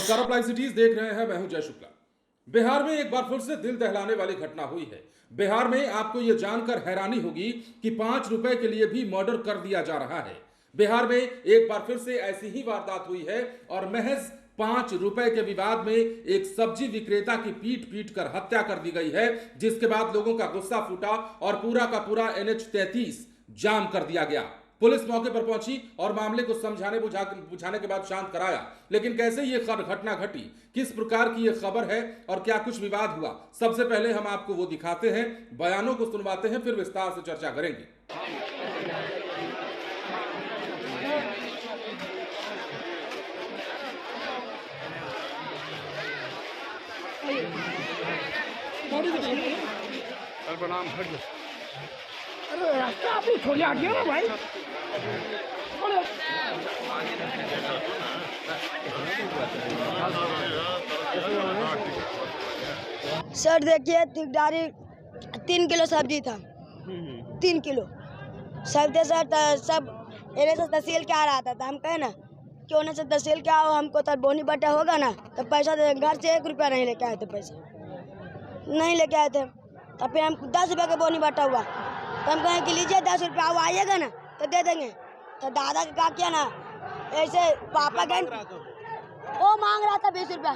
नमस्कार, आप live cities देख रहे हैं। मैं हूं जय शुक्ला। बिहार में एक बार फिर से दिल दहलाने वाली घटना हुई है। बिहार में आपको यह जानकर हैरानी होगी कि 5 रुपए के लिए भी मर्डर कर दिया जा रहा है। बिहार में एक बार फिर से ऐसी ही वारदात हुई है और महज 5 रुपए के विवाद में एक सब्जी विक्रेता की पीट पीट कर हत्या कर दी गई है, जिसके बाद लोगों का गुस्सा फूटा और पूरा का पूरा NH 33 जाम कर दिया गया। पुलिस मौके पर पहुंची और मामले को समझाने बुझाने के बाद शांत कराया। लेकिन कैसे ये घटना घटी, किस प्रकार की ये खबर है और क्या कुछ विवाद हुआ, सबसे पहले हम आपको वो दिखाते हैं, बयानों को सुनवाते हैं, फिर विस्तार से चर्चा करेंगे। प्रणाम। अरे रास्ता आपने छोड़ आ गया ना भाई। सर देखिए, तिगदारी 3 किलो सब्जी था, 3 किलो सब थे सर। सब एने से तहसील क्या रहा था, हम कहे ना कि उन्हें से तहसील क्या हो, हमको तो बोनी बटा होगा ना, तो पैसा दे। घर से 1 रुपया नहीं लेके आए थे, पैसा नहीं लेके आए थे। तो फिर हम 10 रुपये का बोनी बटा हुआ, तो हम कहें कि लीजिए 10 रुपया, वो आइएगा ना तो दे देंगे। तो दादा का किया ना, ऐसे पापा का वो मांग रहा था 20 रुपया,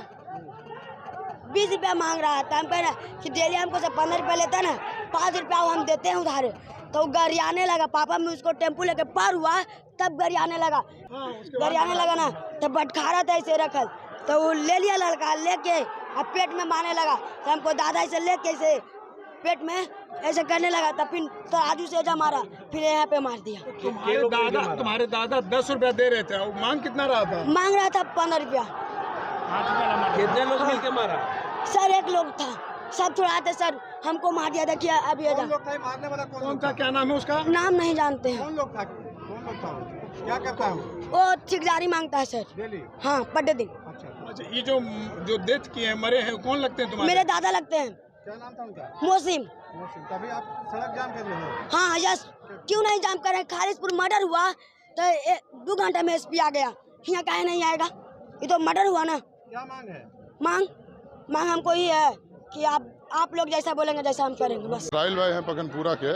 20 रुपया मांग रहा था। हम कह रहे कि डेली हमको से 15 रुपया लेता ना, 5 रुपया वो हम देते हैं उधार। तो वो गरियाने लगा, पापा में उसको टेम्पू लेके पार हुआ, तब गरियाने लगा। गरियाने लगा ना, तब बटखारा था ऐसे रखल, तो वो ले लिया लड़का, लेके अब पेट में मारने लगा। तो हमको दादा ऐसे लेके ऐसे पेट में ऐसे करने लगा, तब फिर तो आजू से जा मारा, फिर यहाँ पे मार दिया। तुम्हारे दादा 10 रुपया दे रहे थे, मांग कितना रहा था? मांग रहा था 15 रुपया। कितने लोग मिलके मारा? सर 1 लोग था, सब छुड़ाते सर, हमको मार दिया। देखिए अभी मारने वाला कौन था, क्या नाम है उसका? नाम नहीं जानते हैं। कौन लोग था? क्या करता है वो ठेकेदारी मांगता है सर। डेली? हाँ, पढ़े दिन। अच्छा, ये जो डेथ किए हैं, मरे हैं, कौन लगते हैं तुम्हारे? मेरे दादा लगते हैं। क्या नाम था उनका? मोसिम। तभी आप सड़क जाम कर रहे हो? हाँ यस, क्यों नहीं जाम कर रहे? खारिजपुर मर्डर हुआ तो 2 घंटे में SP आ गया, यहाँ काहे नहीं आएगा? ये तो मर्डर हुआ ना। क्या मांग है? मांग हमको ही है कि आप लोग जैसा बोलेंगे जैसा हम करेंगे, बस। राहिल भाई हैं पकनपुरा के,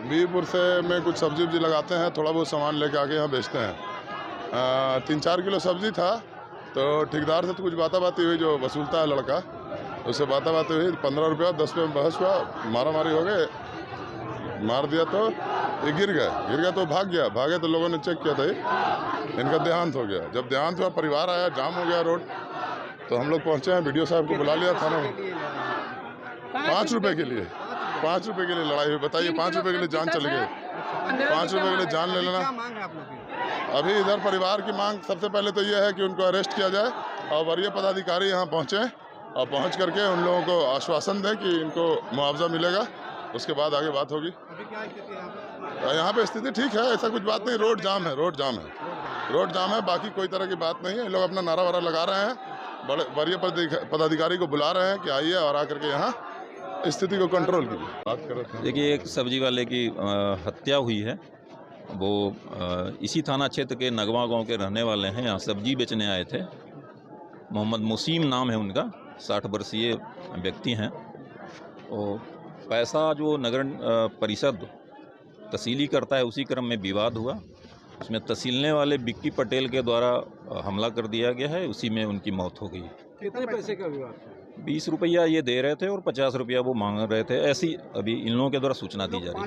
बीरपुर से में कुछ सब्जी वब्जी लगाते हैं, थोड़ा बहुत सामान लेके आके यहाँ बेचते हैं। 3-4 किलो सब्जी था, तो ठेकेदार से तो कुछ बाती हुई, जो वसूलता है लड़का, उससे बाती हुई। 15 रुपया 10 रुपये में बहस हुआ, मारा मारी हो गए, मार दिया तो ये गिर गया तो भागे तो लोगों ने चेक किया था, इनका देहांत हो गया। जब देहांत हुआ, परिवार आया, जाम हो गया रोड, तो हम लोग पहुँचे हैं, BDO साहब को बुला लिया थाना में। 5 रुपये के लिए, 5 रुपये के लिए लड़ाई हुई। बताइए, 5 रुपये के लिए जान चली गई। 5 रुपये के लिए जान ले लेना। अभी इधर परिवार की मांग सबसे पहले तो ये है कि उनको अरेस्ट किया जाए और वरीय पदाधिकारी यहाँ पहुँचे और पहुँच करके उन लोगों को आश्वासन दें कि इनको मुआवजा मिलेगा, उसके बाद आगे बात होगी। यहाँ पे स्थिति ठीक है, ऐसा कुछ बात नहीं। रोड जाम है, बाकी कोई तरह की बात नहीं है। लोग अपना नारा वारा लगा रहे हैं, बड़े वरीय पदाधिकारी को बुला रहे हैं कि आइए और आकर के यहाँ स्थिति को कंट्रोल कीजिए। बात कर रहे थे, देखिए, एक सब्जी वाले की हत्या हुई है। वो इसी थाना क्षेत्र के नगवा गांव के रहने वाले हैं, यहाँ सब्जी बेचने आए थे। मोहम्मद मुसीम नाम है उनका, 60 वर्षीय व्यक्ति हैं। और पैसा जो नगर परिषद तहसीली करता है, उसी क्रम में विवाद हुआ। उसमें तहसीलने वाले बिक्की पटेल के द्वारा हमला कर दिया गया है, उसी में उनकी मौत हो गई। कितने पैसे का विवाद? 20 रुपया ये दे रहे थे और 50 रुपया वो मांग रहे थे। ऐसी अभी इन लोगों के द्वारा सूचना दी जा रही है।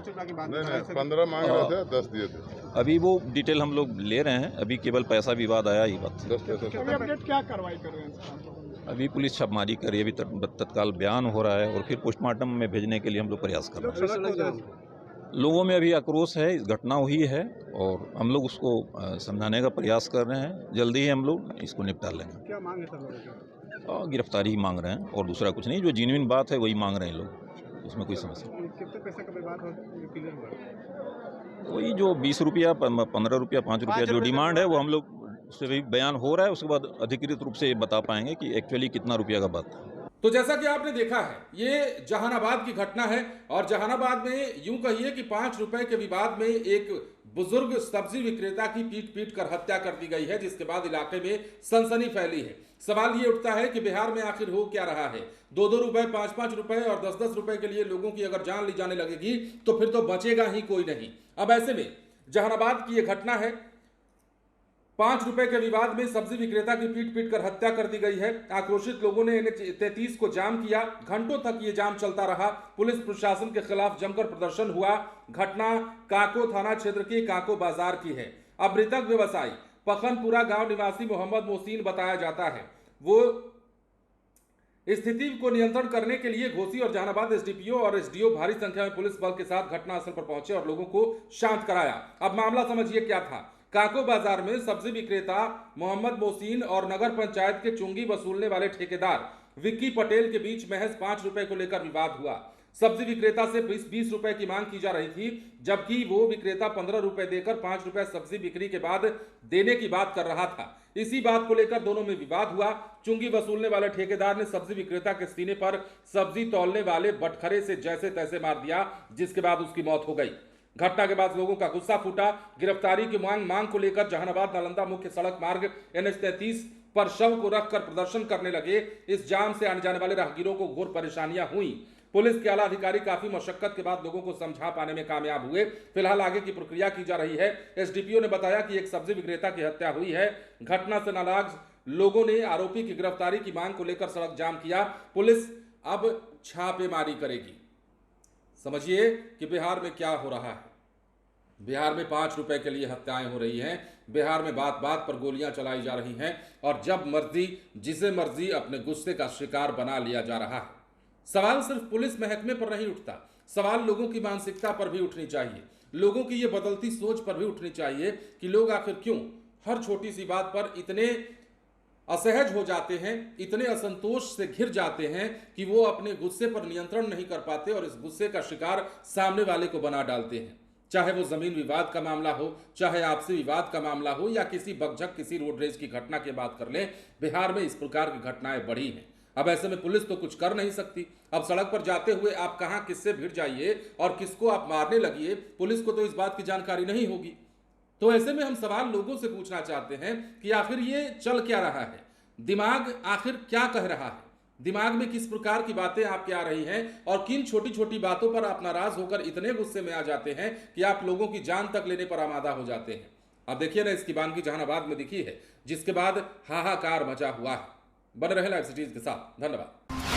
नहीं 15 मांग रहे थे, 10 दिए थे। अभी वो डिटेल हम लोग ले रहे हैं, अभी केवल पैसा विवाद आया ही बात। 10 पैसे। अपडेट क्या कार्रवाई कर रहे हैं? अभी पुलिस छापेमारी कर रही है, अभी तत्काल बयान हो रहा है और फिर पोस्टमार्टम में भेजने के लिए हम लोग प्रयास कर रहे हैं। लोगों में अभी आक्रोश है, इस घटना हुई है और हम लोग उसको समझाने का प्रयास कर रहे हैं। जल्दी ही हम लोग इसको निपटा लेंगे। क्या मांग है सर? गिरफ्तारी ही मांग रहे हैं और दूसरा कुछ नहीं। जो जेन्युइन बात है वही मांग रहे हैं लोग, उसमें कोई समस्या नहीं। कितने पैसे का विवाद हो? वही जो 20 रुपया 15 रुपया 5 रुपया जो डिमांड है, वो हम लोग उससे भी बयान हो रहा है। उसके बाद अधिकृत रूप से बता पाएंगे कि एक्चुअली कितना रुपया का बात है। तो जैसा कि आपने देखा है, ये जहानाबाद की घटना है और जहानाबाद में यूं कहिए कि 5 रुपए के विवाद में एक बुजुर्ग सब्जी विक्रेता की पीट कर हत्या कर दी गई है, जिसके बाद इलाके में सनसनी फैली है। सवाल ये उठता है कि बिहार में आखिर हो क्या रहा है। 2-2 रुपए, 5-5 रुपए और 10-10 रुपए के लिए लोगों की अगर जान ली जाने लगेगी तो फिर तो बचेगा ही कोई नहीं। अब ऐसे में जहानाबाद की यह घटना है, 5 रुपए के विवाद में सब्जी विक्रेता की पीट कर हत्या कर दी गई है। आक्रोशित लोगों ने NH-33 को जाम किया। घंटों तक ये जाम चलता रहा। पुलिस प्रशासन के खिलाफ जमकर प्रदर्शन हुआ। घटना काको थाना क्षेत्र के काको बाजार की है। अब मृतक व्यवसायी पखनपुरा गांव निवासी मोहम्मद मोहसिन बताया जाता है। वो स्थिति को नियंत्रण करने के लिए घोसी और जहानाबाद SDPO और SDO भारी संख्या में पुलिस बल के साथ घटनास्थल पर पहुंचे और लोगों को शांत कराया। अब मामला समझिए क्या था। काको बाजार में सब्जी विक्रेता मोहम्मद मोहसिन और नगर पंचायत के चुंगी वसूलने वाले ठेकेदार विक्की पटेल के बीच महज 5 रुपए को लेकर विवाद हुआ। सब्जी विक्रेता से 20 रुपए की मांग की जा रही थी, जबकि वो विक्रेता 15 रुपए देकर 5 रुपए सब्जी बिक्री के बाद देने की बात कर रहा था। इसी बात को लेकर दोनों में विवाद हुआ। चुंगी वसूलने वाले ठेकेदार ने सब्जी विक्रेता के सीने पर सब्जी तौलने वाले बटखरे से जैसे तैसे मार दिया, जिसके बाद उसकी मौत हो गई। घटना के बाद लोगों का गुस्सा फूटा। गिरफ्तारी की मांग को लेकर जहानाबाद नालंदा मुख्य सड़क मार्ग NH-33 पर शव को रखकर प्रदर्शन करने लगे। इस जाम से आने जाने वाले राहगीरों को घोर परेशानियां हुई। पुलिस के आला अधिकारी काफी मशक्कत के बाद लोगों को समझा पाने में कामयाब हुए। फिलहाल आगे की प्रक्रिया की जा रही है। SDPO ने बताया कि एक सब्जी विक्रेता की हत्या हुई है। घटना से नाराज लोगों ने आरोपी की गिरफ्तारी की मांग को लेकर सड़क जाम किया। पुलिस अब छापेमारी करेगी। समझिए कि बिहार में क्या हो रहा है। बिहार में 5 रुपए के लिए हत्याएं हो रही हैं। बिहार में बात बात पर गोलियां चलाई जा रही हैं और जब मर्जी जिसे मर्जी अपने गुस्से का शिकार बना लिया जा रहा है। सवाल सिर्फ पुलिस महकमे पर नहीं उठता, सवाल लोगों की मानसिकता पर भी उठनी चाहिए। लोगों की ये बदलती सोच पर भी उठनी चाहिए कि लोग आखिर क्यों हर छोटी सी बात पर इतने असहज हो जाते हैं, इतने असंतोष से घिर जाते हैं कि वो अपने गुस्से पर नियंत्रण नहीं कर पाते और इस गुस्से का शिकार सामने वाले को बना डालते हैं। चाहे वो जमीन विवाद का मामला हो, चाहे आपसी विवाद का मामला हो या किसी बकझक किसी रोड रेज की घटना की बात कर लें, बिहार में इस प्रकार की घटनाएं बढ़ी हैं। अब ऐसे में पुलिस तो कुछ कर नहीं सकती। अब सड़क पर जाते हुए आप कहां किससे भिड़ जाइए और किसको आप मारने लगिए, पुलिस को तो इस बात की जानकारी नहीं होगी। तो ऐसे में हम सवाल लोगों से पूछना चाहते हैं कि आखिर ये चल क्या रहा है, दिमाग आखिर क्या कह रहा है, दिमाग में किस प्रकार की बातें आपके आ रही हैं और किन छोटी छोटी बातों पर आप नाराज होकर इतने गुस्से में आ जाते हैं कि आप लोगों की जान तक लेने पर आमादा हो जाते हैं। अब देखिए ना, इसकी बानगी जहानाबाद में दिखी है, जिसके बाद हाहाकार मचा हुआ है। बने रहे लाइव सिटीज के साथ। धन्यवाद।